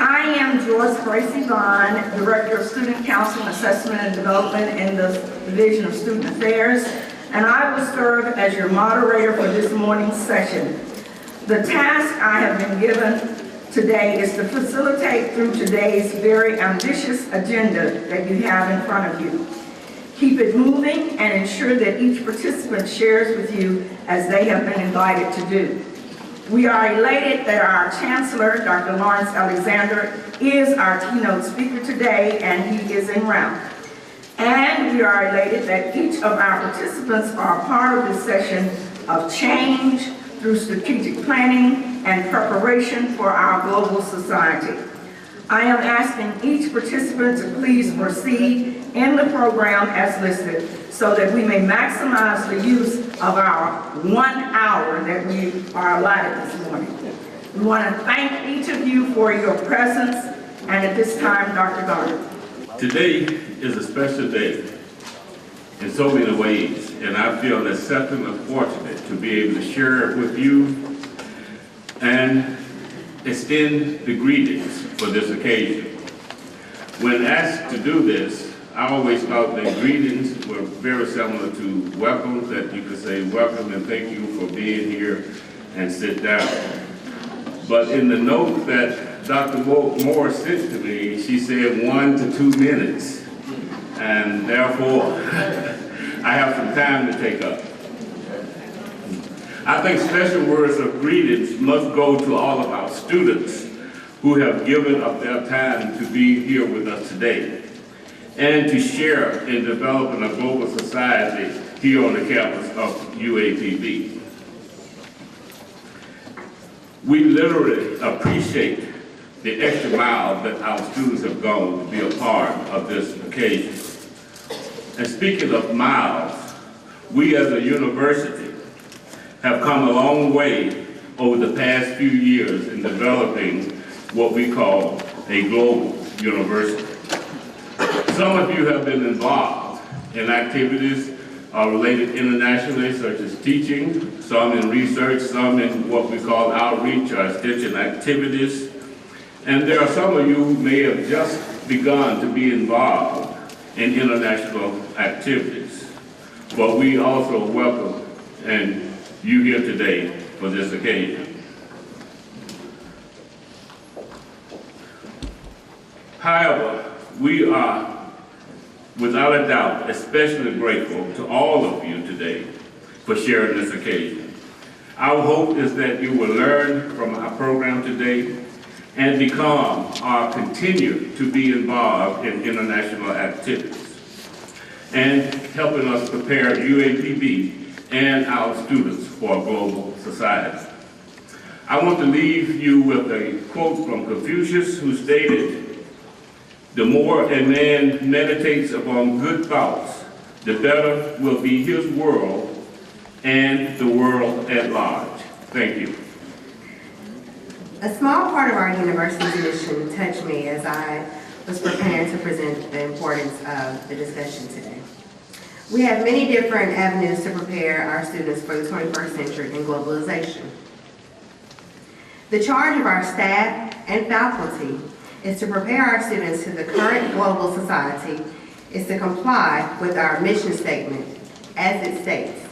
I am Joyce Gracie Vaughn, Director of Student Council Assessment and Development in the Division of Student Affairs, and I will serve as your moderator for this morning's session. The task I have been given today is to facilitate through today's very ambitious agenda that you have in front of you. Keep it moving and ensure that each participant shares with you as they have been invited to do. We are elated that our Chancellor, Dr. Lawrence Alexander, is our keynote speaker today, and he is en route. And we are elated that each of our participants are part of this session of change through strategic planning and preparation for our global society. I am asking each participant to please proceed in the program as listed so that we may maximize the use of our 1 hour that we are allotted this morning. We want to thank each of you for your presence, and at this time, Dr. Garner. Today is a special day in so many ways, and I feel exceptionally fortunate to be able to share it with you and extend the greetings for this occasion. When asked to do this, I always thought that greetings were very similar to welcome, that you could say welcome and thank you for being here and sit down. But in the note that Dr. Moore sent to me, she said 1 to 2 minutes. And therefore, I have some time to take up. I think special words of greetings must go to all of our students who have given up their time to be here with us today and to share in developing a global society here on the campus of UAPB. We literally appreciate the extra mile that our students have gone to be a part of this occasion. And speaking of miles, we as a university have come a long way over the past few years in developing what we call a global university. Some of you have been involved in activities related internationally, such as teaching, some in research, some in what we call outreach or extension activities. And there are some of you who may have just begun to be involved in international activities. But we also welcome you here today for this occasion. However, we are without a doubt especially grateful to all of you today for sharing this occasion. Our hope is that you will learn from our program today and become or continue to be involved in international activities and helping us prepare UAPB and our students for a global society. I want to leave you with a quote from Confucius, who stated, "The more a man meditates upon good thoughts, the better will be his world and the world at large." Thank you. A small part of our university's mission touched me as I was preparing to present the importance of the discussion today. We have many different avenues to prepare our students for the 21st century and globalization. The charge of our staff and faculty is to prepare our students to the current global society, is to comply with our mission statement as it states.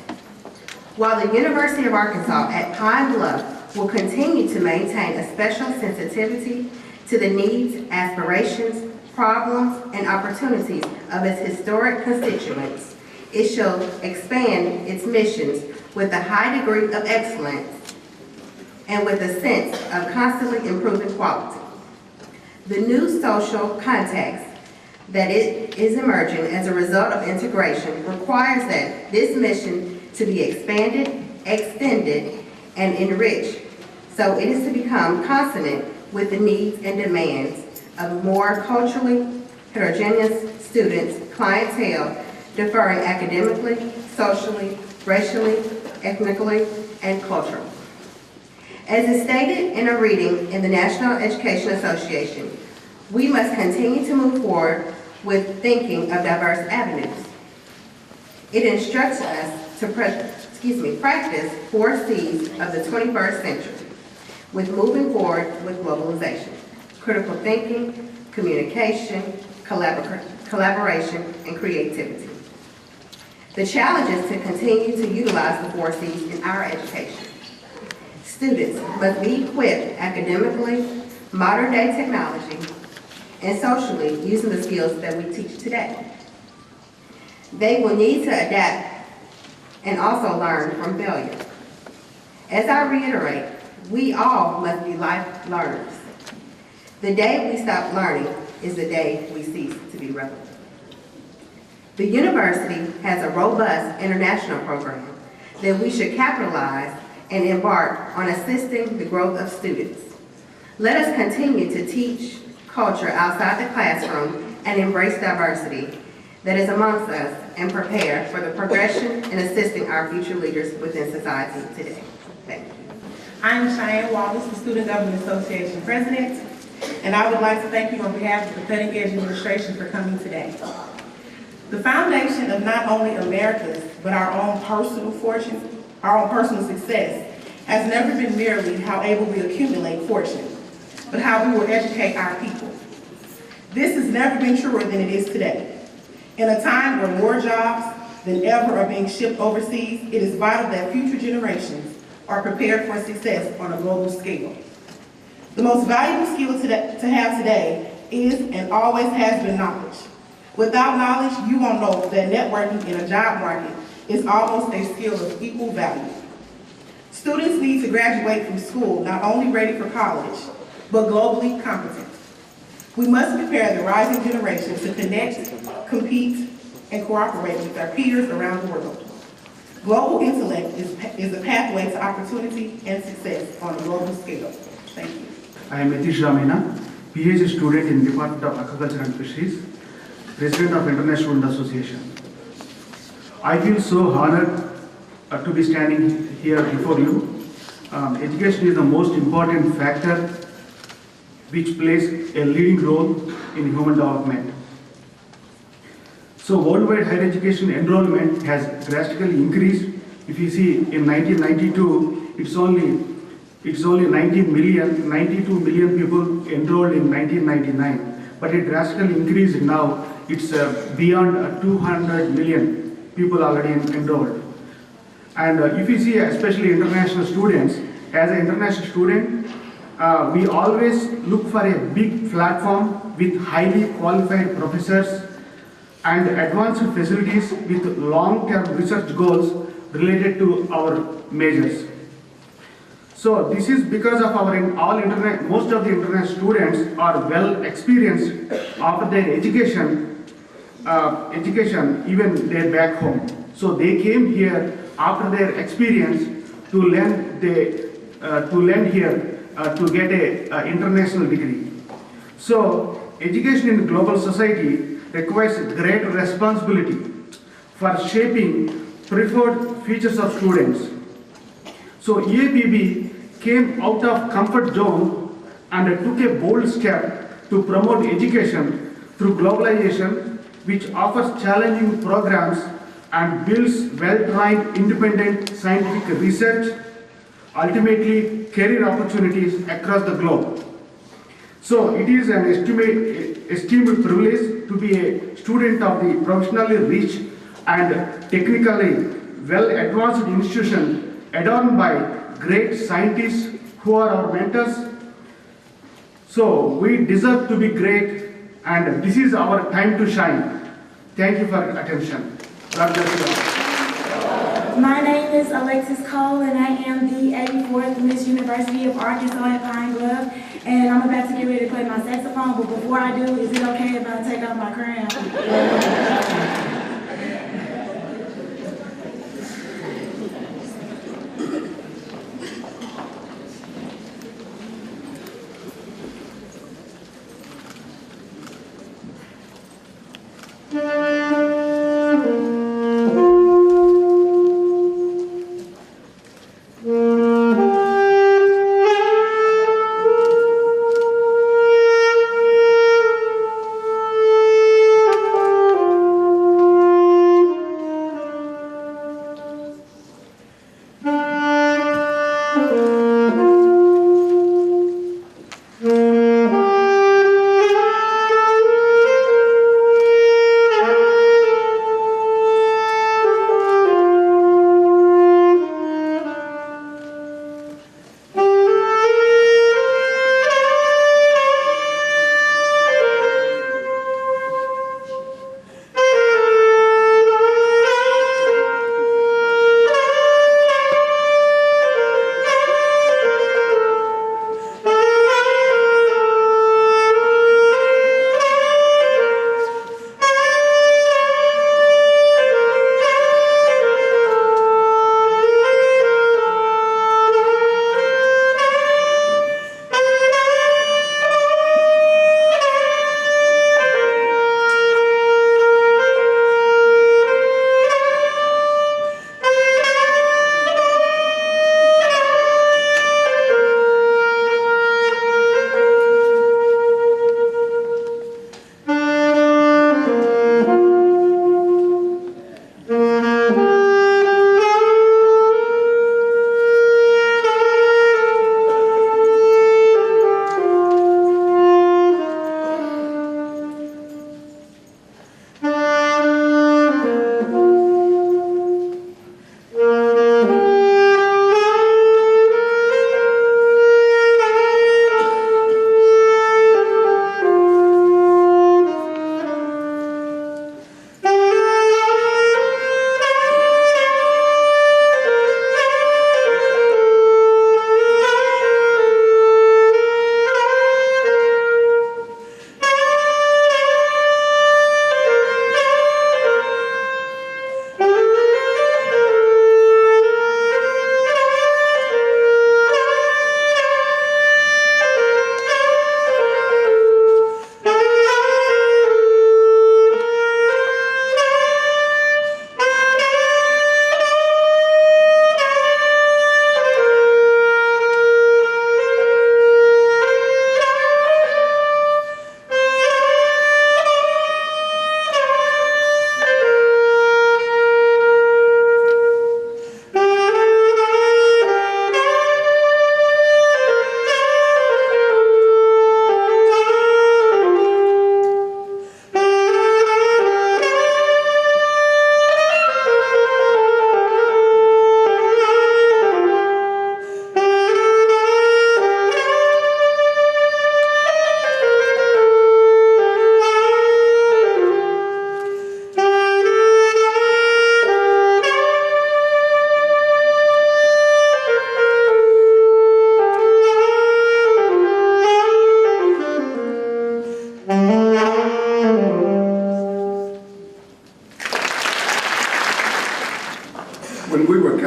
While the University of Arkansas at Pine Bluff will continue to maintain a special sensitivity to the needs, aspirations, problems, and opportunities of its historic constituents, it shall expand its missions with a high degree of excellence and with a sense of constantly improving quality. The new social context that it is emerging as a result of integration requires that this mission to be expanded, extended, and enriched, so it is to become consonant with the needs and demands of more culturally heterogeneous students, clientele, differing academically, socially, racially, ethnically, and culturally. As is stated in a reading in the National Education Association, we must continue to move forward with thinking of diverse avenues. It instructs us to practice 4 C's of the 21st century with moving forward with globalization. critical thinking, communication, collaboration, and creativity. The challenge is to continue to utilize the 4 C's in our education. Students must be equipped academically, modern-day technology, and socially using the skills that we teach today. They will need to adapt and also learn from failure. As I reiterate, we all must be life learners. The day we stop learning is the day we cease to be relevant. The university has a robust international program that we should capitalize and embark on assisting the growth of students. Let us continue to teach culture outside the classroom and embrace diversity that is amongst us and prepare for the progression and assisting our future leaders within society today. Thank you. I'm Cheyenne Wallace, the Student Government Association President, and I would like to thank you on behalf of the Cutting Edge Administration for coming today. The foundation of not only America's, but our own personal fortune, our own personal success, has never been merely how able we accumulate fortune, but how we will educate our people. This has never been truer than it is today. In a time where more jobs than ever are being shipped overseas, it is vital that future generations are prepared for success on a global scale. The most valuable skill to have today is and always has been knowledge. Without knowledge, you won't know that networking in a job market is almost a skill of equal value. Students need to graduate from school not only ready for college, but globally competent. We must prepare the rising generation to connect, compete, and cooperate with our peers around the world. Global intellect is a pathway to opportunity and success on a global scale. Thank you. I am Etish Ramina, PhD student in Department of Agriculture and Fisheries, President of International Student Association. I feel so honored to be standing here before you. Education is the most important factor which plays a leading role in human development. So worldwide higher education enrollment has drastically increased. If you see in 1992, it's only 92 million people enrolled in 1999, but it drastically increased now. It's beyond 200 million people already enrolled. And if you see especially international students, as an international student, we always look for a big platform with highly qualified professors and advanced facilities with long-term research goals related to our majors. So this is because of most of the international students are well experienced after their education even their back home. So they came here after their experience to learn here to get an international degree. So education in global society requires great responsibility for shaping preferred futures of students. So EAPB came out of comfort zone and took a bold step to promote education through globalization, which offers challenging programs and builds well-trained independent scientific research, ultimately career opportunities across the globe. So it is an esteemed privilege to be a student of the professionally rich and technically well-advanced institution adorned by great scientists who are our mentors. So we deserve to be great, and this is our time to shine. Thank you for your attention. God bless you all. My name is Alexis Cole, and I am the 84th Miss University of Arkansas at Pine Bluff. And I'm about to get ready to play my saxophone, but before I do, is it okay if I take off my crown?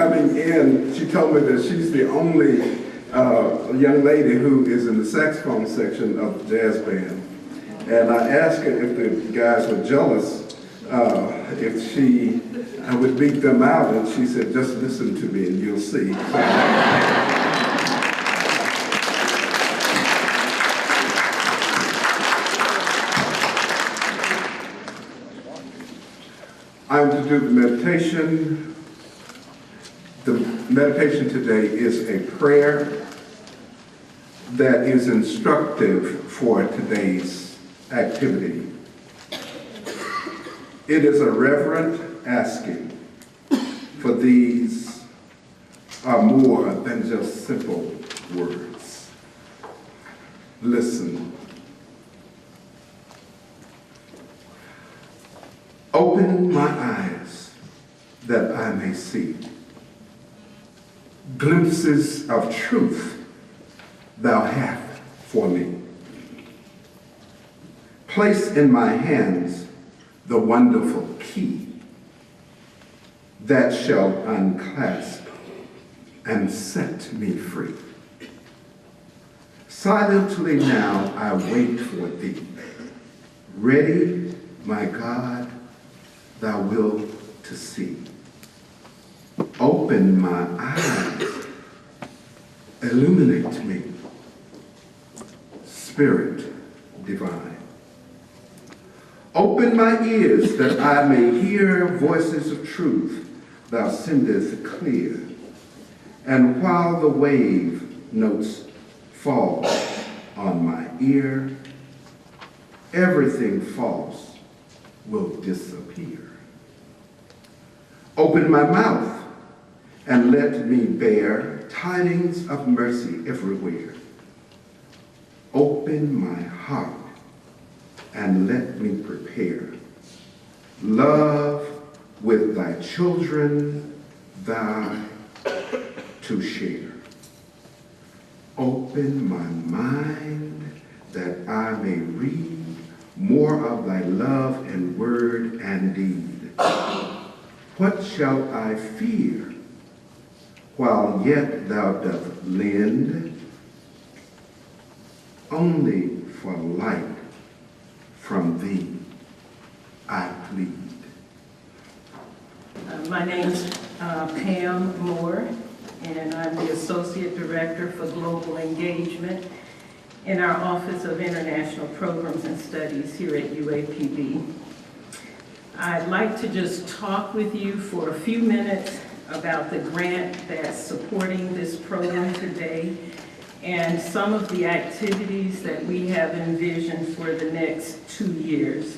coming in, she told me that she's the only young lady who is in the saxophone section of the jazz band. And I asked her if the guys were jealous, if she would beat them out, and she said, just listen to me and you'll see. I'm to do the meditation. The meditation today is a prayer that is instructive for today's activity. It is a reverent asking, for these are more than just simple words. Listen. Open my eyes that I may see glimpses of truth thou hast for me. Place in my hands the wonderful key that shall unclasp and set me free. Silently now I wait for thee. Ready, my God, thou wilt to see. Open my eyes, illuminate me, Spirit divine. Open my ears that I may hear voices of truth thou sendest clear. And while the wave notes fall on my ear, everything false will disappear. Open my mouth and let me bear tidings of mercy everywhere. Open my heart and let me prepare love with thy children thou to share. Open my mind that I may read more of thy love and word and deed. What shall I fear while yet thou dost lend? Only for light from thee I plead. My name's Pam Moore, and I'm the Associate Director for Global Engagement in our Office of International Programs and Studies here at UAPB. I'd like to just talk with you for a few minutes about the grant that's supporting this program today and some of the activities that we have envisioned for the next 2 years.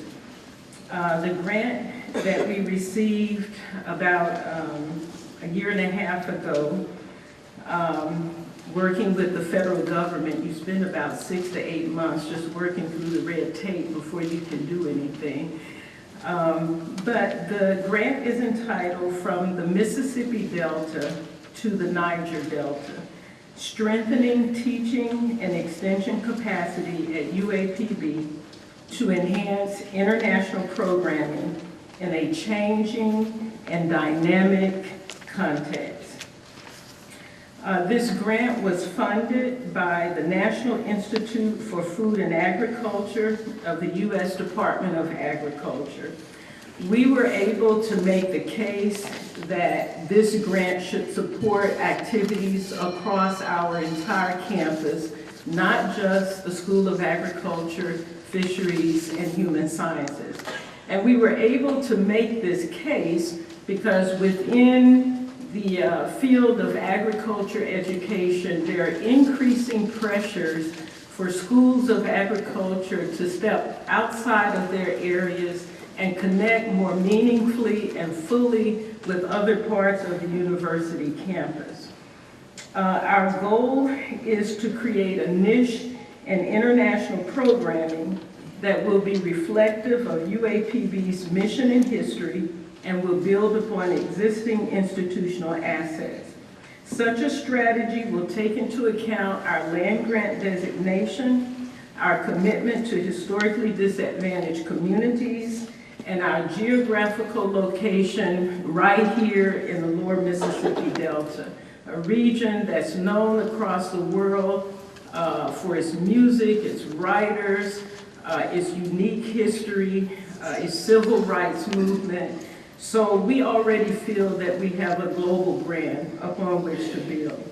The grant that we received about a year and a half ago, working with the federal government, you spend about 6 to 8 months just working through the red tape before you can do anything. But the grant is entitled From the Mississippi Delta to the Niger Delta, Strengthening Teaching and Extension Capacity at UAPB to Enhance International Programming in a Changing and Dynamic Context. This grant was funded by the National Institute for Food and Agriculture of the U.S. Department of Agriculture. We were able to make the case that this grant should support activities across our entire campus, not just the School of Agriculture, Fisheries, and Human Sciences. And we were able to make this case because within the field of agriculture education, there are increasing pressures for schools of agriculture to step outside of their areas and connect more meaningfully and fully with other parts of the university campus. Our goal is to create a niche and international programming that will be reflective of UAPB's mission and history and will build upon existing institutional assets. Such a strategy will take into account our land grant designation, our commitment to historically disadvantaged communities, and our geographical location right here in the lower Mississippi Delta, a region that's known across the world for its music, its writers, its unique history, its civil rights movement. So we already feel that we have a global brand upon which to build.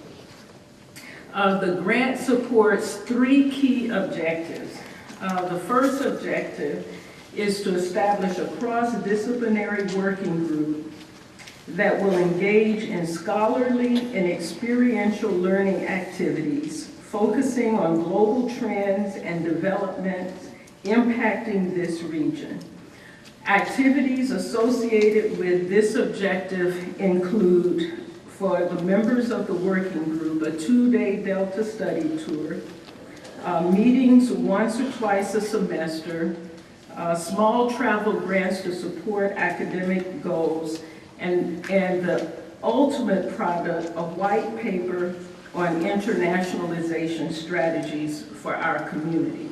The grant supports 3 key objectives. The first objective is to establish a cross-disciplinary working group that will engage in scholarly and experiential learning activities, focusing on global trends and developments impacting this region. Activities associated with this objective include, for the members of the working group, a 2-day Delta study tour, meetings once or twice a semester, small travel grants to support academic goals, and the ultimate product, a white paper on internationalization strategies for our community.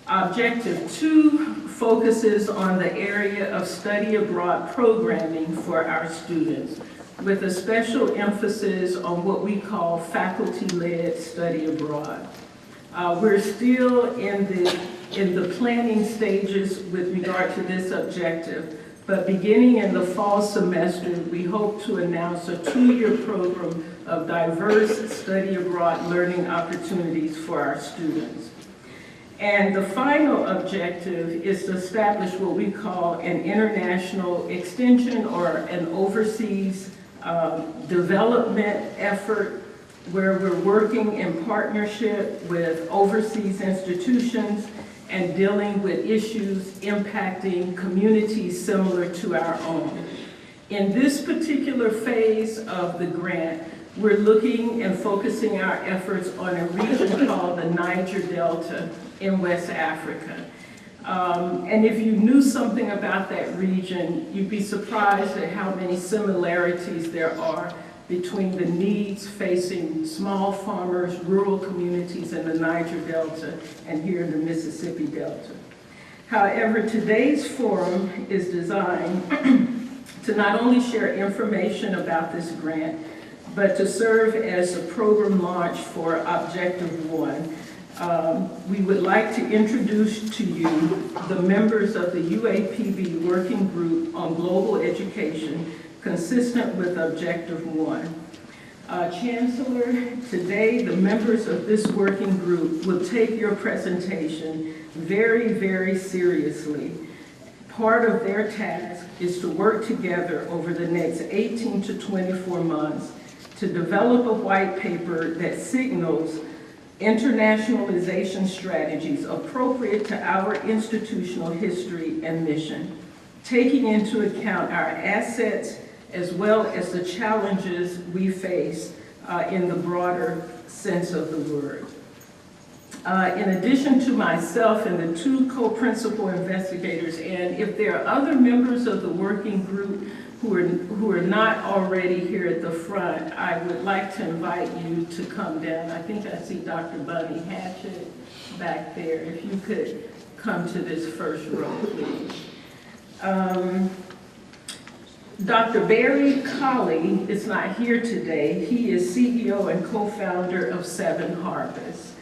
Objective 2 focuses on the area of study abroad programming for our students, with a special emphasis on what we call faculty-led study abroad. We're still in the planning stages with regard to this objective, but beginning in the fall semester, we hope to announce a 2-year program of diverse study abroad learning opportunities for our students. And the final objective is to establish what we call an international extension or an overseas development effort, where we're working in partnership with overseas institutions and dealing with issues impacting communities similar to our own. In this particular phase of the grant, we're looking and focusing our efforts on a region called the Niger Delta in West Africa. And if you knew something about that region, you'd be surprised at how many similarities there are between the needs facing small farmers, rural communities in the Niger Delta and here in the Mississippi Delta. However, today's forum is designed to not only share information about this grant, but to serve as a program launch for Objective 1. We would like to introduce to you the members of the UAPB Working Group on Global Education, consistent with Objective 1. Chancellor, today the members of this working group will take your presentation very, very seriously. Part of their task is to work together over the next 18 to 24 months to develop a white paper that signals internationalization strategies appropriate to our institutional history and mission, taking into account our assets as well as the challenges we face in the broader sense of the word. In addition to myself and the 2 co-principal investigators, and if there are other members of the working group who are not already here at the front, I would like to invite you to come down. I think I see Dr. Bunny Hatchett back there. If you could come to this first row, please. Dr. Barry Colley is not here today. He is CEO and co-founder of 7 Harvests.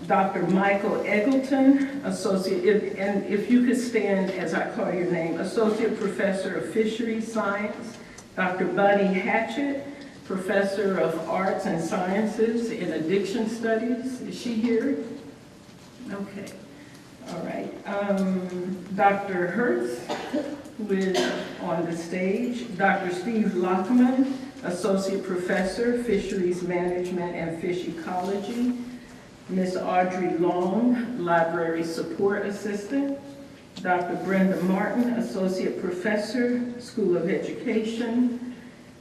Dr. Michael Eggleton, associate, and if you could stand as I call your name, Associate Professor of Fisheries Science. Dr. Bunny Hatchett, Professor of Arts and Sciences in Addiction Studies. Is she here? Okay. All right. Dr. Hertz, who is on the stage. Dr. Steve Lockman, Associate Professor, Fisheries Management and Fish Ecology. Ms. Audrey Long, Library Support Assistant. Dr. Brenda Martin, Associate Professor, School of Education.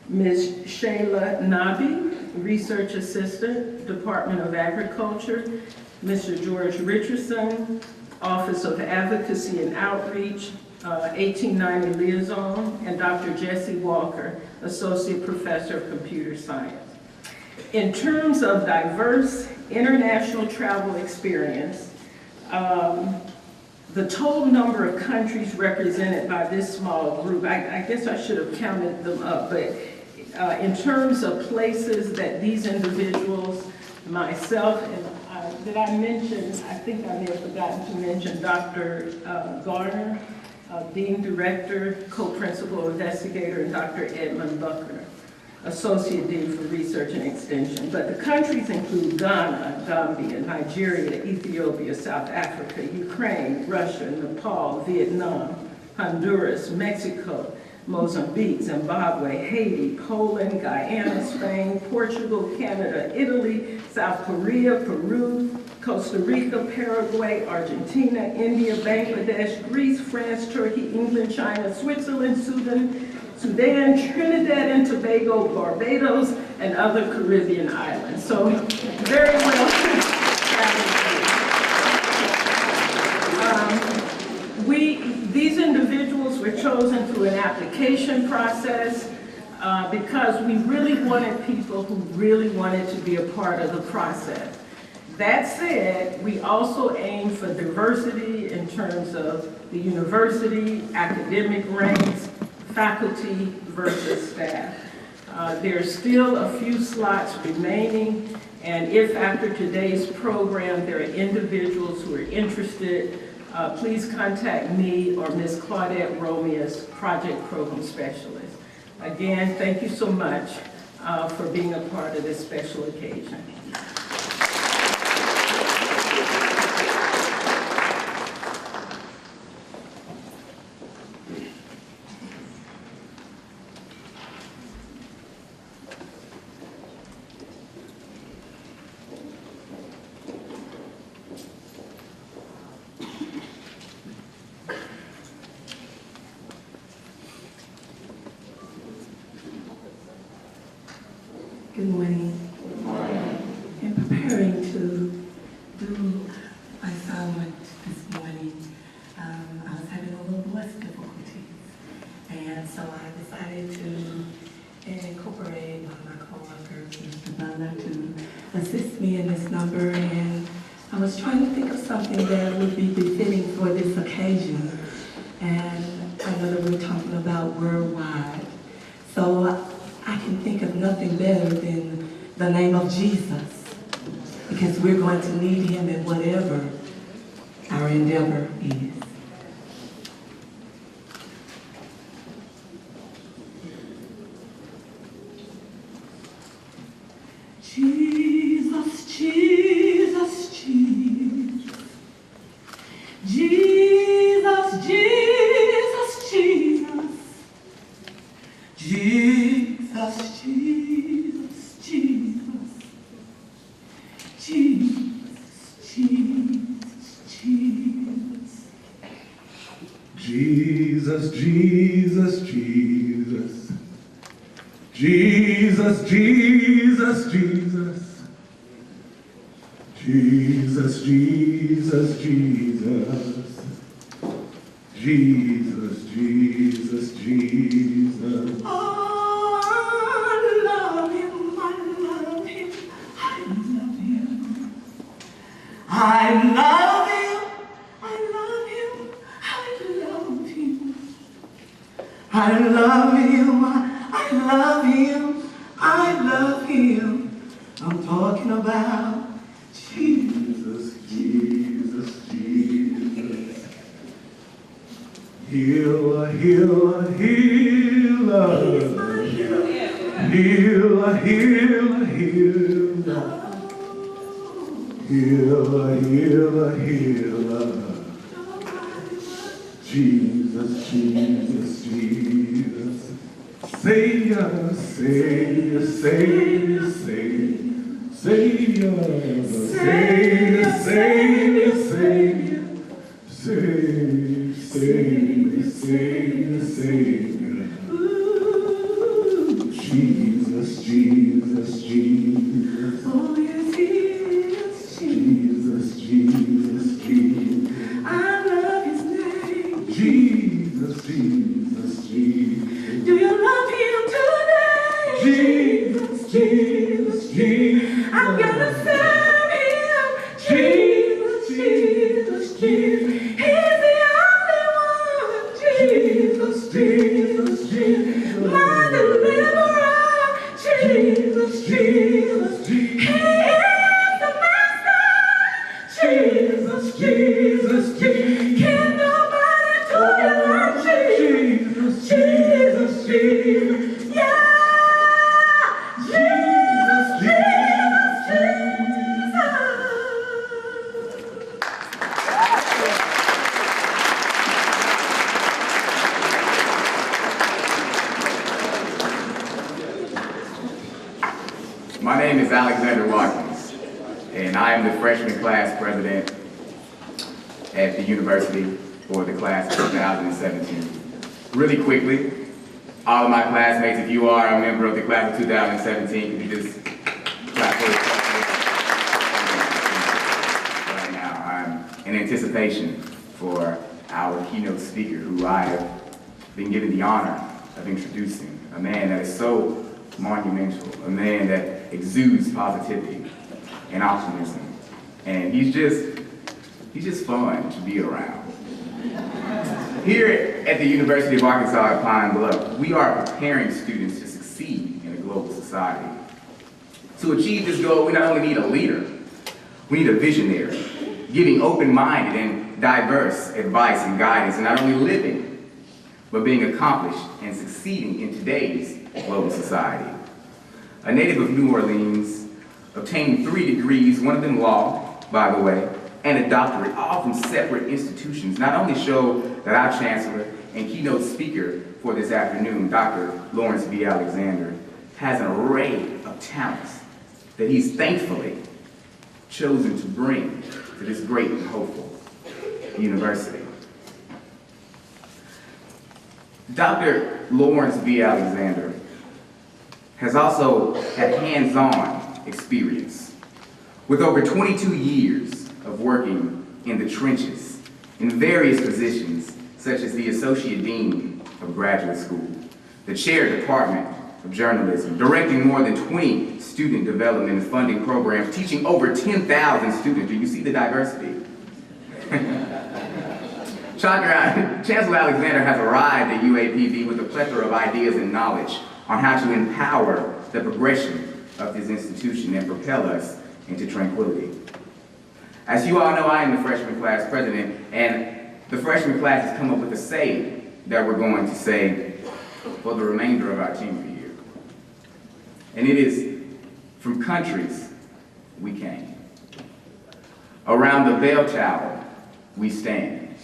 Ms. Shayla Nabi, Research Assistant, Department of Agriculture. Mr. George Richardson, Office of Advocacy and Outreach, 1890 Liaison, and Dr. Jesse Walker, Associate Professor of Computer Science. In terms of diverse international travel experience, the total number of countries represented by this small group, I guess I should have counted them up, but in terms of places that these individuals, myself, and did I mention, I think I may have forgotten to mention Dr. Garner, Dean Director, Co-Principal Investigator, and Dr. Edmund Bucker, Associate Dean for Research and Extension. But the countries include Ghana, Gambia, Nigeria, Ethiopia, South Africa, Ukraine, Russia, Nepal, Vietnam, Honduras, Mexico, Mozambique, Zimbabwe, Haiti, Poland, Guyana, Spain, Portugal, Canada, Italy, South Korea, Peru, Costa Rica, Paraguay, Argentina, India, Bangladesh, Greece, France, Turkey, England, China, Switzerland, Sudan, Trinidad and Tobago, Barbados, and other Caribbean islands. So very well. These individuals were chosen through an application process because we really wanted people who really wanted to be a part of the process. That said, we also aim for diversity in terms of the university, academic ranks, faculty versus staff. There are still a few slots remaining, and if after today's program there are individuals who are interested, please contact me or Ms. Claudette Romias, Project Program Specialist. Again, thank you so much for being a part of this special occasion. Good morning. In preparing to do my assignment this morning, I was having a little voice difficulties. And so I decided to incorporate one of my coworkers, Mr. Butler, to assist me in this number. And I was trying to think of something that would be befitting for this occasion. And I know that we're talking about worldwide. So I can think of nothing better than the name of Jesus, because we're going to need him in whatever our endeavor is. Jesus, Jesus, Jesus. Jesus, Jesus, Jesus. Jesus, Jesus, Jesus. Jesus, Jesus, Jesus. Jesus, Jesus, Jesus. Jesus, Jesus, Jesus. Jesus, Jesus, Jesus. Jesus, Jesus, Jesus. Oh, I love him, I love him, I love him. I love him, I love him, I love him. I love him, I love him, I love him. I'm talking about Jesus, Jesus, Jesus. Healer, healer, healer. Healer, healer, healer. Healer, healer, healer. Jesus, Jesus, Jesus. Savior, Savior, Savior, Savior. Savior, Savior, Savior, Savior. Savior, Savior, Savior, Savior. Jesus, Jesus, Jesus. oh yes, he is Jesus, Jesus, Jesus. I love his name. Jesus, Jesus, Jesus. Do you love him today? Jesus, Jesus, Jesus. I'm gonna serve him. Jesus, Jesus, Jesus. He's Jesus, Jesus, Jesus. Can nobody do it like Jesus, Jesus, Jesus. Yeah, Jesus, Jesus, Jesus. My name is Alexander Watkins, and I am the freshman class president at the university for the class of 2017. Really quickly, all of my classmates, if you are a member of the class of 2017, could you just clap for yourself? Right now, I'm in anticipation for our keynote speaker, who I have been given the honor of introducing, a man that is so monumental, a man that exudes positivity and optimism, and he's just fun to be around. Here at the University of Arkansas at Pine Bluff, we are preparing students to succeed in a global society. To achieve this goal, we not only need a leader, we need a visionary, giving open-minded and diverse advice and guidance, and not only living, but being accomplished and succeeding in today's global society. A native of New Orleans, obtaining 3 degrees, one of them law, by the way, and a doctorate, all from separate institutions, not only show that our chancellor and keynote speaker for this afternoon, Dr. Lawrence B. Alexander, has an array of talents that he's thankfully chosen to bring to this great and hopeful university. Dr. Lawrence B. Alexander has also had hands-on experience with over 22 years of working in the trenches in various positions, such as the Associate Dean of Graduate School, the Chair Department of Journalism, directing more than 20 student development and funding programs, teaching over 10,000 students. Do you see the diversity? Chancellor Alexander has arrived at UAPB with a plethora of ideas and knowledge on how to empower the progression of this institution and propel us into tranquility. As you all know, I am the freshman class president, and the freshman class has come up with a saying that we're going to say for the remainder of our tenure year. And it is, from countries we came. Around the bell tower we stand.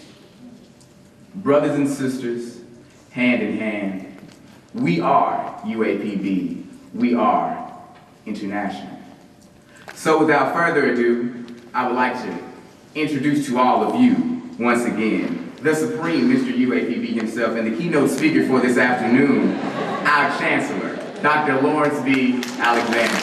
Brothers and sisters, hand in hand, we are UAPB, we are international. So without further ado, I would like to introduce to all of you, once again, the Supreme Mr. UAPB himself and the keynote speaker for this afternoon, our Chancellor, Dr. Lawrence B. Alexander.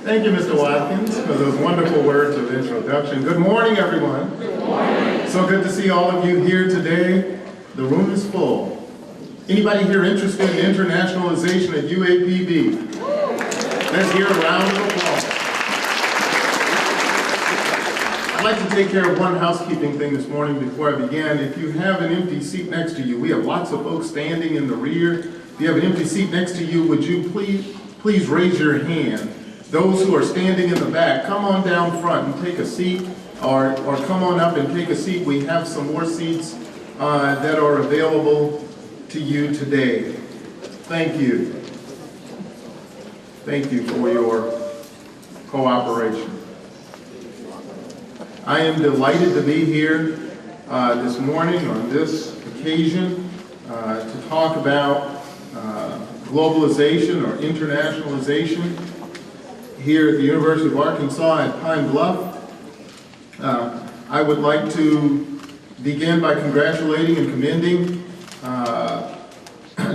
Thank you, Mr. Watkins, for those wonderful words of introduction. Good morning, everyone. Good morning. So good to see all of you here today. The room is full. Anybody here interested in internationalization at UAPB? Let's hear a round of applause. I'd like to take care of one housekeeping thing this morning before I begin. If you have an empty seat next to you, we have lots of folks standing in the rear. If you have an empty seat next to you, would you please raise your hand? Those who are standing in the back, come on down front and take a seat, or come on up and take a seat. We have some more seats that are available to you today. Thank you. Thank you for your cooperation. I am delighted to be here this morning on this occasion to talk about globalization or internationalization here at the University of Arkansas at Pine Bluff. I would like to begin by congratulating and commending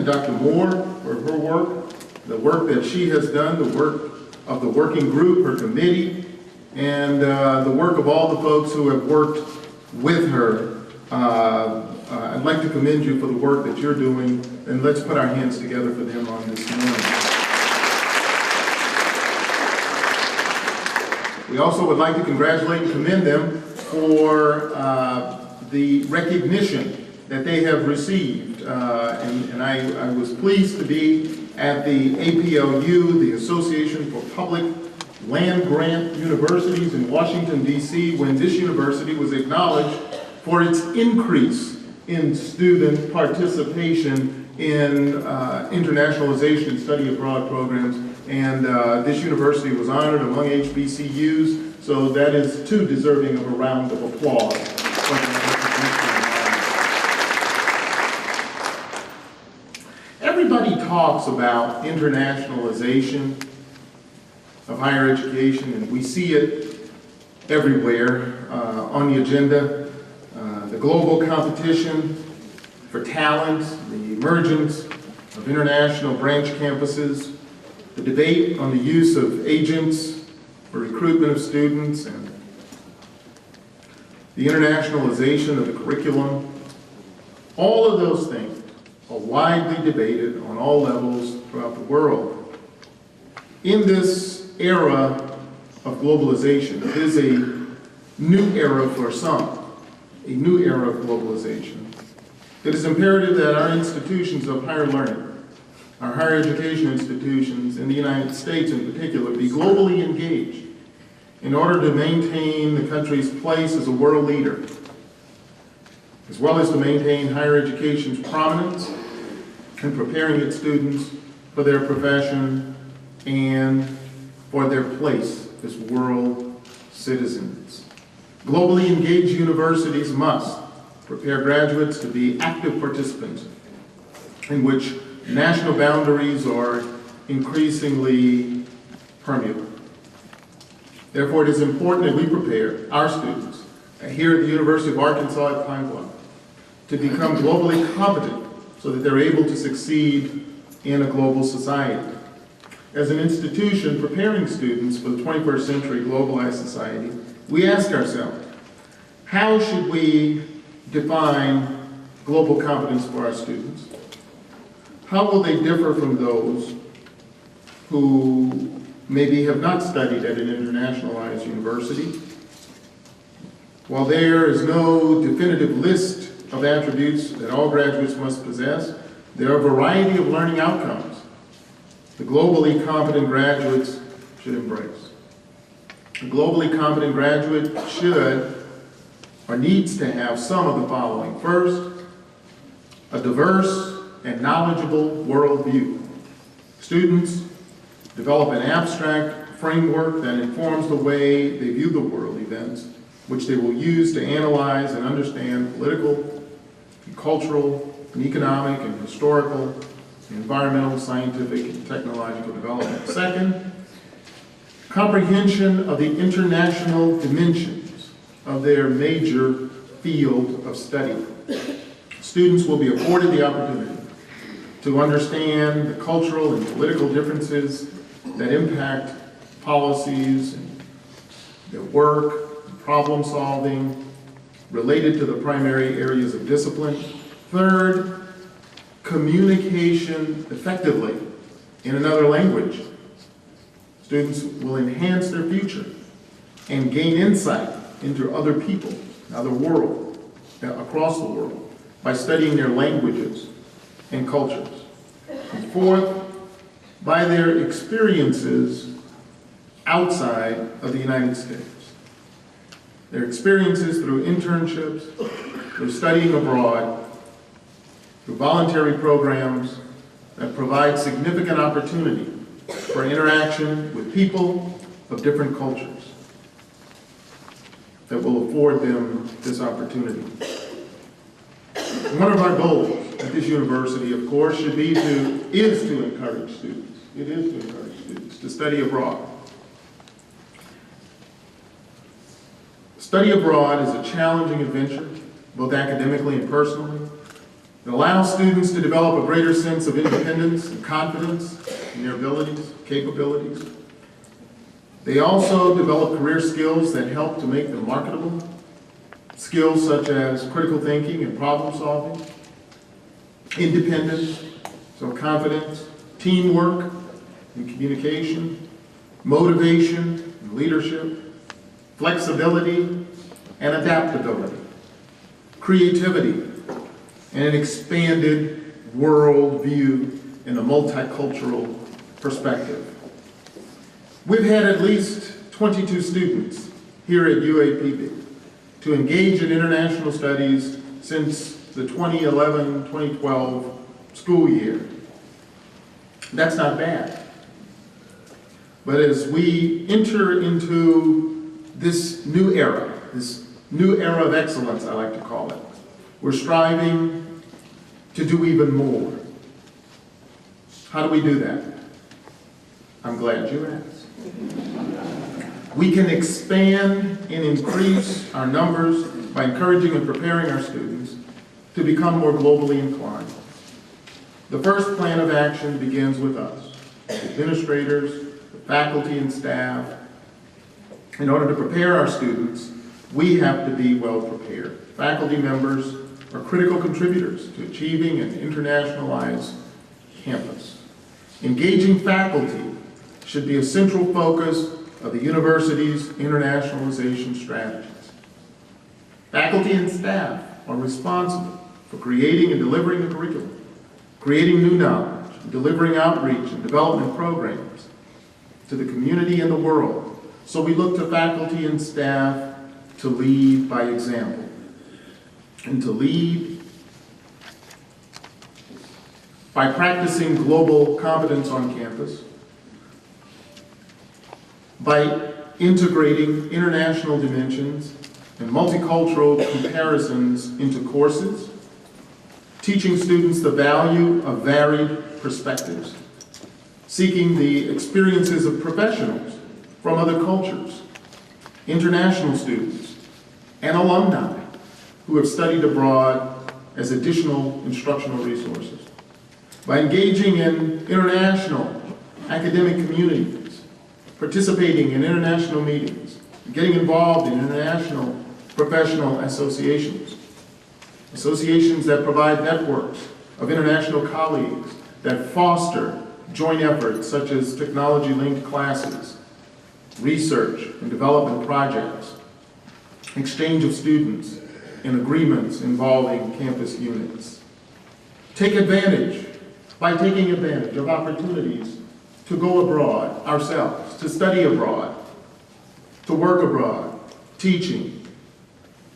Dr. Moore for her work, the work that she has done, the work of the working group, her committee, and the work of all the folks who have worked with her. I'd like to commend you for the work that you're doing, and let's put our hands together for them on this morning. We also would like to congratulate and commend them for the recognition that they have received and I was pleased to be at the APLU, the Association for Public Land Grant Universities in Washington, D.C., when this university was acknowledged for its increase in student participation in internationalization and study abroad programs. And this university was honored among HBCUs, so that is too deserving of a round of applause. Everybody talks about internationalization of higher education, and we see it everywhere on the agenda. The global competition for talent, the emergence of international branch campuses, the debate on the use of agents for recruitment of students, and the internationalization of the curriculum. All of those things are widely debated on all levels throughout the world. In this era of globalization, it is a new era for some, a new era of globalization. It is imperative that our institutions of higher learning, our higher education institutions in the United States in particular, be globally engaged in order to maintain the country's place as a world leader, as well as to maintain higher education's prominence in preparing its students for their profession and for their place as world citizens. Globally engaged universities must prepare graduates to be active participants in which national boundaries are increasingly permeable. Therefore, it is important that we prepare our students here at the University of Arkansas at Pine Bluff to become globally competent so that they're able to succeed in a global society. As an institution preparing students for the 21st century globalized society, we ask ourselves, how should we define global competence for our students? How will they differ from those who maybe have not studied at an internationalized university? While there is no definitive list of attributes that all graduates must possess, there are a variety of learning outcomes the globally competent graduates should embrace. A globally competent graduate should or needs to have some of the following. First, a diverse and knowledgeable worldview. Students develop an abstract framework that informs the way they view the world events, which they will use to analyze and understand political, and cultural, and economic, and historical, environmental, scientific, and technological development. Second, comprehension of the international dimensions of their major field of study. Students will be afforded the opportunity to understand the cultural and political differences that impact policies and their work, and problem solving, related to the primary areas of discipline. Third, communication effectively in another language. Students will enhance their future and gain insight into other people, other world, across the world, by studying their languages and cultures. And fourth, by their experiences outside of the United States. Their experiences through internships, through studying abroad, through voluntary programs that provide significant opportunity for interaction with people of different cultures that will afford them this opportunity. One of our goals at this university, of course, is to encourage students. It is to encourage students to study abroad. Study abroad is a challenging adventure, both academically and personally. It allows students to develop a greater sense of independence and confidence in their abilities, capabilities. They also develop career skills that help to make them marketable. Skills such as critical thinking and problem solving, independence, self-confidence, teamwork and communication, motivation and leadership, flexibility and adaptability, creativity, and an expanded world view and a multicultural perspective. We've had at least 22 students here at UAPB to engage in international studies since the 2011-2012 school year. That's not bad. But as we enter into this new era of excellence, I like to call it, we're striving to do even more. How do we do that? I'm glad you asked. We can expand and increase our numbers by encouraging and preparing our students to become more globally inclined. The first plan of action begins with us, administrators, the faculty and staff. In order to prepare our students, we have to be well prepared. Faculty members are critical contributors to achieving an internationalized campus. Engaging faculty should be a central focus of the university's internationalization strategies. Faculty and staff are responsible for creating and delivering the curriculum, creating new knowledge, delivering outreach and development programs to the community and the world. So we look to faculty and staff to lead by example, and to lead by practicing global competence on campus, by integrating international dimensions and multicultural comparisons into courses, teaching students the value of varied perspectives, seeking the experiences of professionals from other cultures, international students, and alumni who have studied abroad as additional instructional resources. By engaging in international academic communities, participating in international meetings, getting involved in international professional associations, associations that provide networks of international colleagues that foster joint efforts such as technology-linked classes, research and development projects, exchange of students, and agreements involving campus units. By taking advantage of opportunities to go abroad ourselves, to study abroad, to work abroad, teaching,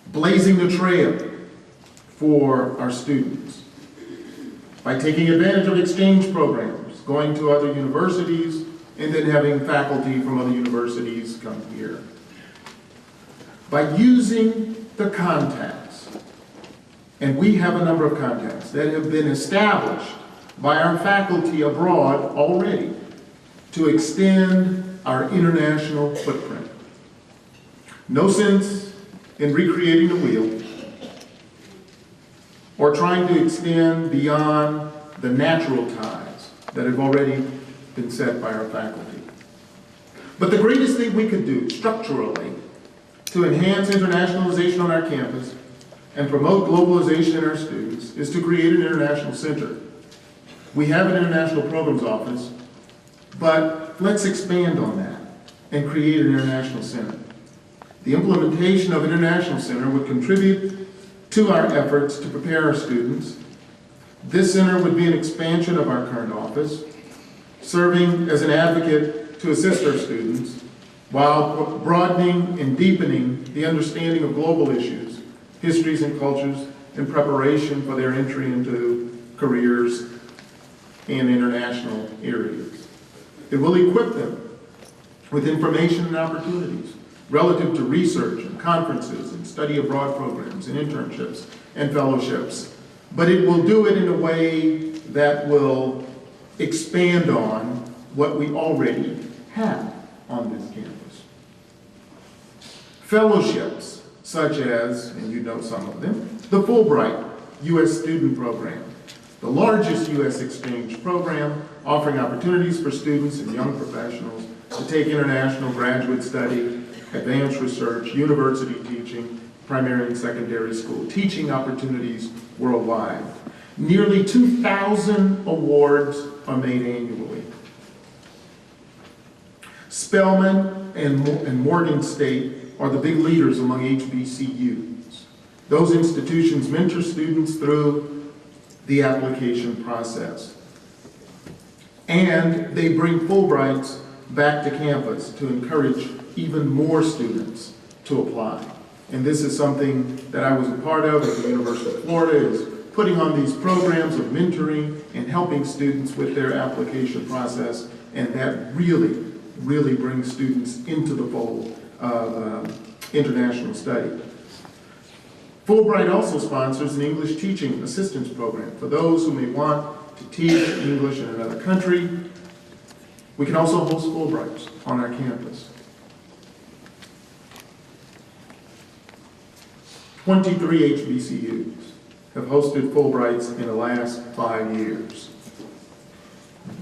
blazing the trail for our students. By taking advantage of exchange programs, going to other universities, and then having faculty from other universities come here. By using the contacts, and we have a number of contacts that have been established by our faculty abroad already to extend our international footprint. No sense in recreating the wheel or trying to extend beyond the natural ties that have already been set by our faculty. But the greatest thing we could do structurally to enhance internationalization on our campus and promote globalization in our students is to create an international center. We have an international programs office, but let's expand on that and create an international center. The implementation of an international center would contribute to our efforts to prepare our students. This center would be an expansion of our current office, serving as an advocate to assist our students while broadening and deepening the understanding of global issues, histories and cultures in preparation for their entry into careers in international areas. It will equip them with information and opportunities relative to research and conferences and study abroad programs and internships and fellowships. But it will do it in a way that will expand on what we already have on this campus. Fellowships such as, and you know some of them, the Fulbright U.S. Student Program, the largest U.S. exchange program offering opportunities for students and young professionals to take international graduate study, advanced research, university teaching, primary and secondary school teaching opportunities worldwide. Nearly 2,000 awards are made annually. Spelman and Morgan State are the big leaders among HBCUs. Those institutions mentor students through the application process. And they bring Fulbrights back to campus to encourage even more students to apply. And this is something that I was a part of at the University of Florida, is putting on these programs of mentoring and helping students with their application process, and that really, really brings students into the fold of international study. Fulbright also sponsors an English teaching assistance program for those who may want to teach English in another country. We can also host Fulbrights on our campus. 23 HBCUs have hosted Fulbrights in the last 5 years.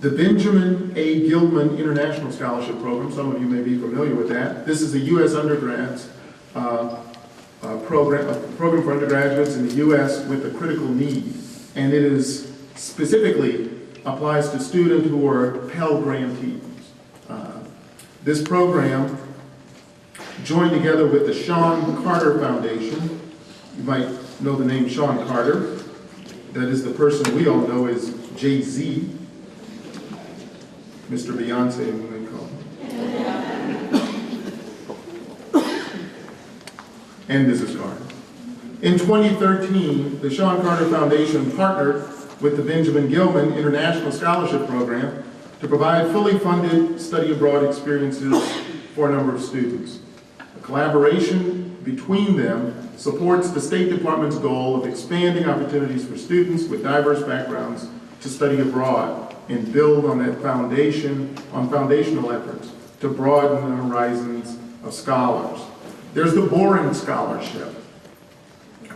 The Benjamin A. Gilman International Scholarship Program, some of you may be familiar with that. This is a U.S. undergrads program, a program for undergraduates in the U.S. with a critical need. And it is specifically applies to students who are Pell grantees. This program joined together with the Sean Carter Foundation. You might know the name Sean Carter. That is the person we all know as Jay-Z, Mr. Beyonce, we may call him. And Mrs. Carter. In 2013, the Sean Carter Foundation partnered with the Benjamin Gilman International Scholarship Program to provide fully funded study abroad experiences for a number of students. A collaboration between them supports the State Department's goal of expanding opportunities for students with diverse backgrounds to study abroad and build on that foundation, on foundational efforts to broaden the horizons of scholars. There's the Boren Scholarship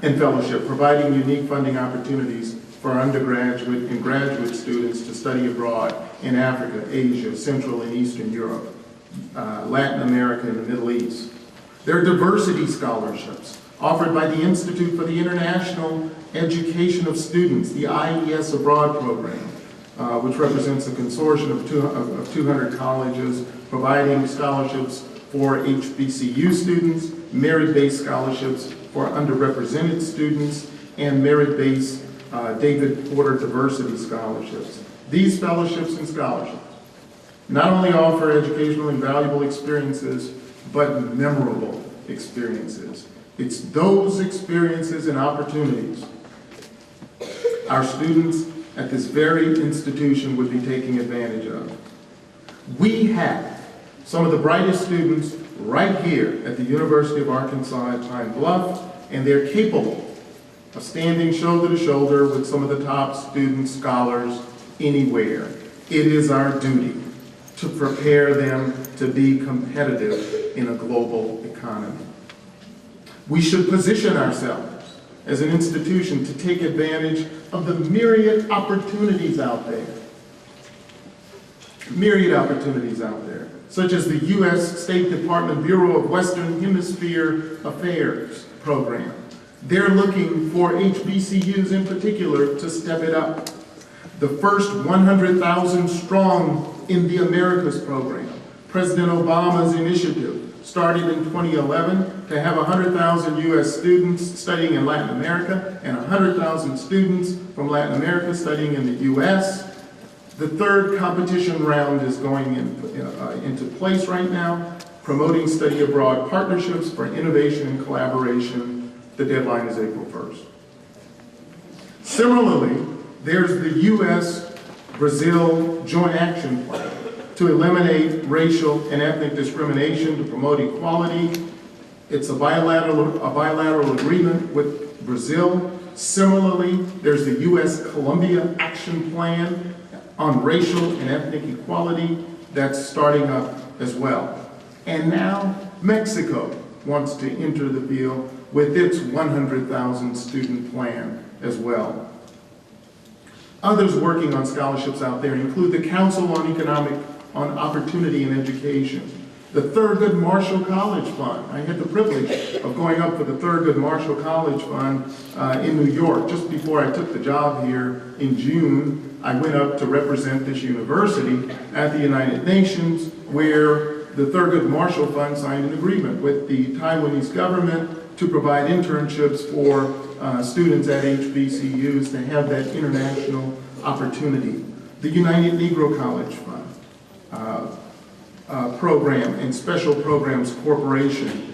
and Fellowship, providing unique funding opportunities for undergraduate and graduate students to study abroad in Africa, Asia, Central and Eastern Europe, Latin America, and the Middle East. There are diversity scholarships offered by the Institute for the International Education of Students, the IES Abroad program, which represents a consortium of 200 colleges providing scholarships for HBCU students, merit-based scholarships for underrepresented students, and merit-based David Porter Diversity Scholarships. These fellowships and scholarships not only offer educational and valuable experiences, but memorable experiences. It's those experiences and opportunities our students at this very institution would be taking advantage of. We have some of the brightest students right here at the University of Arkansas at Pine Bluff, and they're capable of standing shoulder to shoulder with some of the top student scholars anywhere. It is our duty to prepare them to be competitive in a global economy. We should position ourselves as an institution to take advantage of the myriad opportunities out there. Myriad opportunities out there, such as the U.S. State Department Bureau of Western Hemisphere Affairs program. They're looking for HBCUs in particular to step it up. The first 100,000 Strong in the Americas program, President Obama's initiative, started in 2011 to have 100,000 U.S. students studying in Latin America and 100,000 students from Latin America studying in the U.S. The third competition round is going into place right now, promoting study abroad partnerships for innovation and collaboration. The deadline is April 1st. Similarly, there's the U.S.-Brazil Joint Action Plan to eliminate racial and ethnic discrimination, to promote equality. It's a bilateral agreement with Brazil. Similarly, there's the U.S.-Colombia Action Plan on racial and ethnic equality that's starting up as well. And now Mexico wants to enter the field with its 100,000 student plan as well. Others working on scholarships out there include the Council on Opportunity and Education, the Thurgood Marshall College Fund. I had the privilege of going up for the Thurgood Marshall College Fund in New York. Just before I took the job here in June, I went up to represent this university at the United Nations, where the Thurgood Marshall Fund signed an agreement with the Taiwanese government to provide internships for students at HBCUs to have that international opportunity. The United Negro College Fund program and Special Programs Corporation.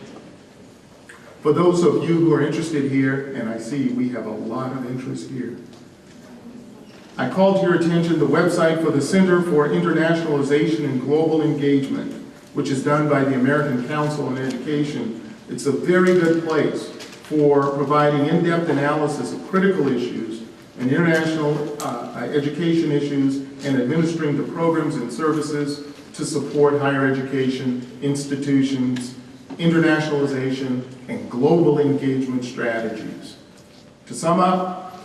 For those of you who are interested here, and I see we have a lot of interest here, I call to your attention the website for the Center for Internationalization and Global Engagement, which is done by the American Council on Education. It's a very good place for providing in-depth analysis of critical issues and international education issues and administering the programs and services to support higher education, institutions, internationalization, and global engagement strategies. To sum up,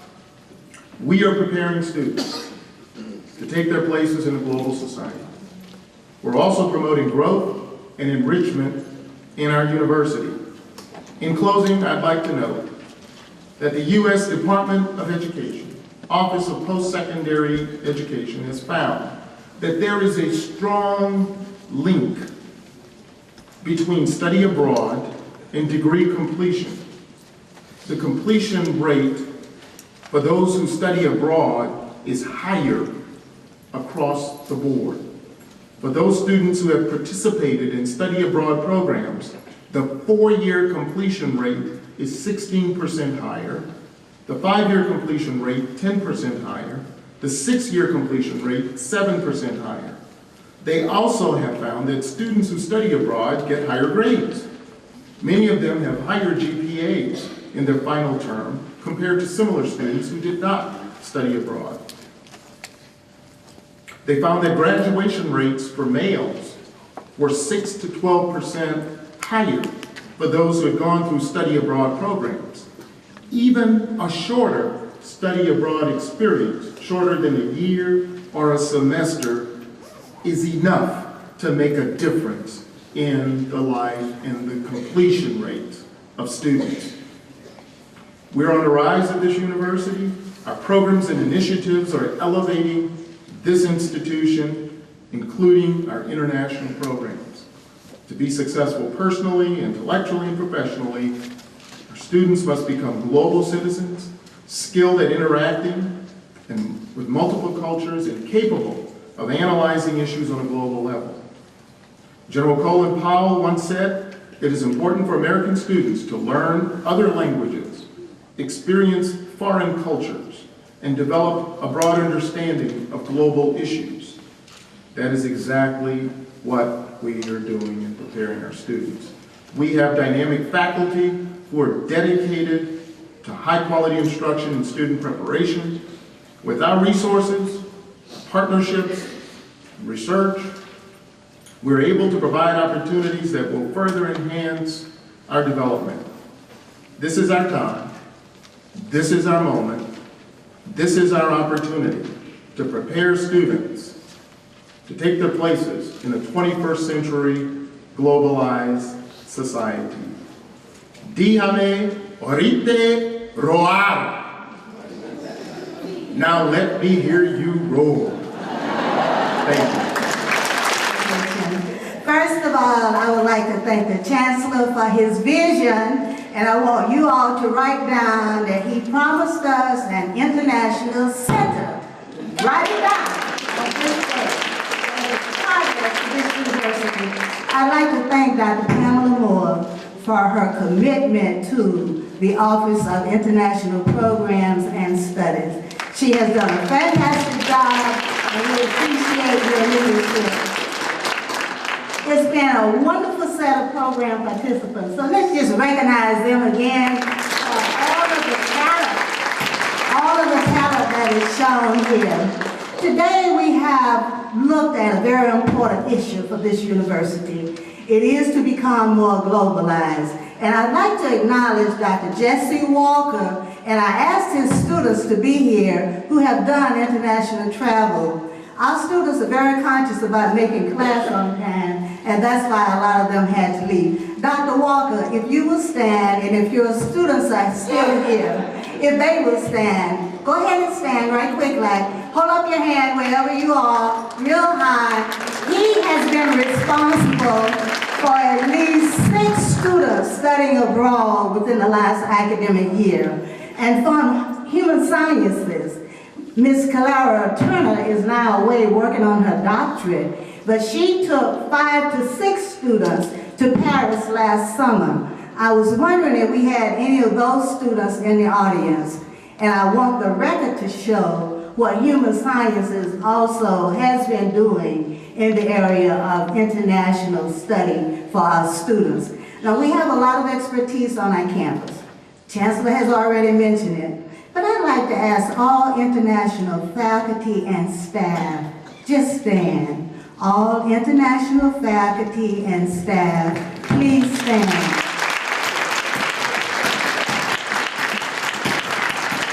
we are preparing students to take their places in a global society. We're also promoting growth and enrichment in our university. In closing, I'd like to note that the U.S. Department of Education, Office of Post-Secondary Education, has found that there is a strong link between study abroad and degree completion. The completion rate for those who study abroad is higher across the board. For those students who have participated in study abroad programs, the 4-year completion rate is 16% higher, the 5-year completion rate 10% higher, the 6-year completion rate 7% higher. They also have found that students who study abroad get higher grades. Many of them have higher GPAs in their final term compared to similar students who did not study abroad. They found that graduation rates for males were 6 to 12% higher for those who had gone through study abroad programs. Even a shorter study abroad experience, shorter than a year or a semester, is enough to make a difference in the life and the completion rate of students. We're on the rise at this university. Our programs and initiatives are elevating this institution, including our international programs. To be successful personally, intellectually, and professionally, our students must become global citizens, skilled at interacting with multiple cultures and capable of analyzing issues on a global level. General Colin Powell once said, "It is important for American students to learn other languages, experience foreign cultures, and develop a broad understanding of global issues." That is exactly what we are doing in preparing our students. We have dynamic faculty who are dedicated to high-quality instruction and student preparation. With our resources, partnerships, research, we're able to provide opportunities that will further enhance our development. This is our time. This is our moment. This is our opportunity to prepare students to take their places in a 21st century globalized society. Díjame orite roar. Now let me hear you roar. Thank you. First of all, I would like to thank the Chancellor for his vision, and I want you all to write down that he promised us an international center. Write it down on this day. Project for this university. I'd like to thank Dr. Pamela Moore for her commitment to the Office of International Programs and Studies. She has done a fantastic job, and we appreciate your leadership. It's been a wonderful set of program participants, so let's just recognize them again for all of the talent that is shown here. Today we have looked at a very important issue for this university. It is to become more globalized. And I'd like to acknowledge Dr. Jesse Walker, and I asked his students to be here who have done international travel. Our students are very conscious about making class on time, and that's why a lot of them had to leave. Dr. Walker, if you will stand, and if your students are still here, if they will stand, go ahead and stand right quick, like, hold up your hand wherever you are, real high. He has been responsible for at least 6 students studying abroad within the last academic year. And from human sciences, Miss Clara Turner is now away working on her doctorate, but she took 5 to 6 students to Paris last summer. I was wondering if we had any of those students in the audience, and I want the record to show what human sciences also has been doing in the area of international study for our students. Now, we have a lot of expertise on our campus. Chancellor has already mentioned it. But I'd like to ask all international faculty and staff, just stand. All international faculty and staff, please stand.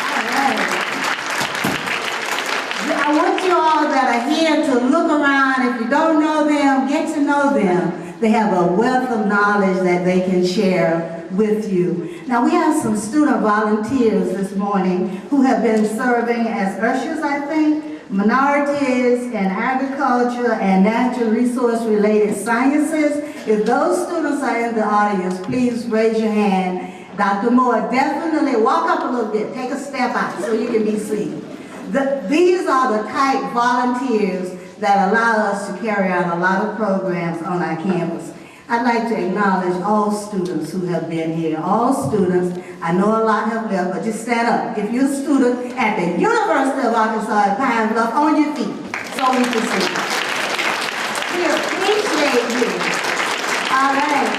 All right. I want you all that are here to look around. If you don't know them, get to know them. They have a wealth of knowledge that they can share with you. Now, we have some student volunteers this morning who have been serving as ushers, I think, minorities in agriculture and natural resource related sciences. If those students are in the audience, please raise your hand. Dr. Moore, definitely walk up a little bit, take a step out so you can be seen. These are the type volunteers that allow us to carry out a lot of programs on our campus. I'd like to acknowledge all students who have been here. All students, I know a lot have left, but just stand up. If you're a student at the University of Arkansas at Pine Bluff, on your feet, so we can see you. We appreciate you. All right.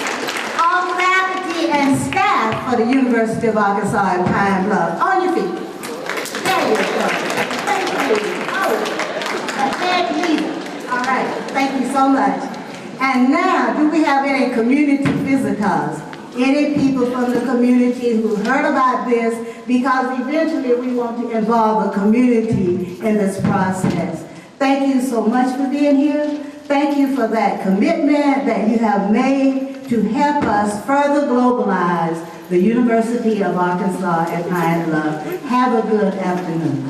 All faculty and staff for the University of Arkansas at Pine Bluff, on your feet. There you go. Thank you. Oh, a head leader. All right. Thank you so much. And now, do we have any community visitors? Any people from the community who heard about this? Because eventually we want to involve the community in this process. Thank you so much for being here. Thank you for that commitment that you have made to help us further globalize the University of Arkansas at Pine Bluff. Have a good afternoon.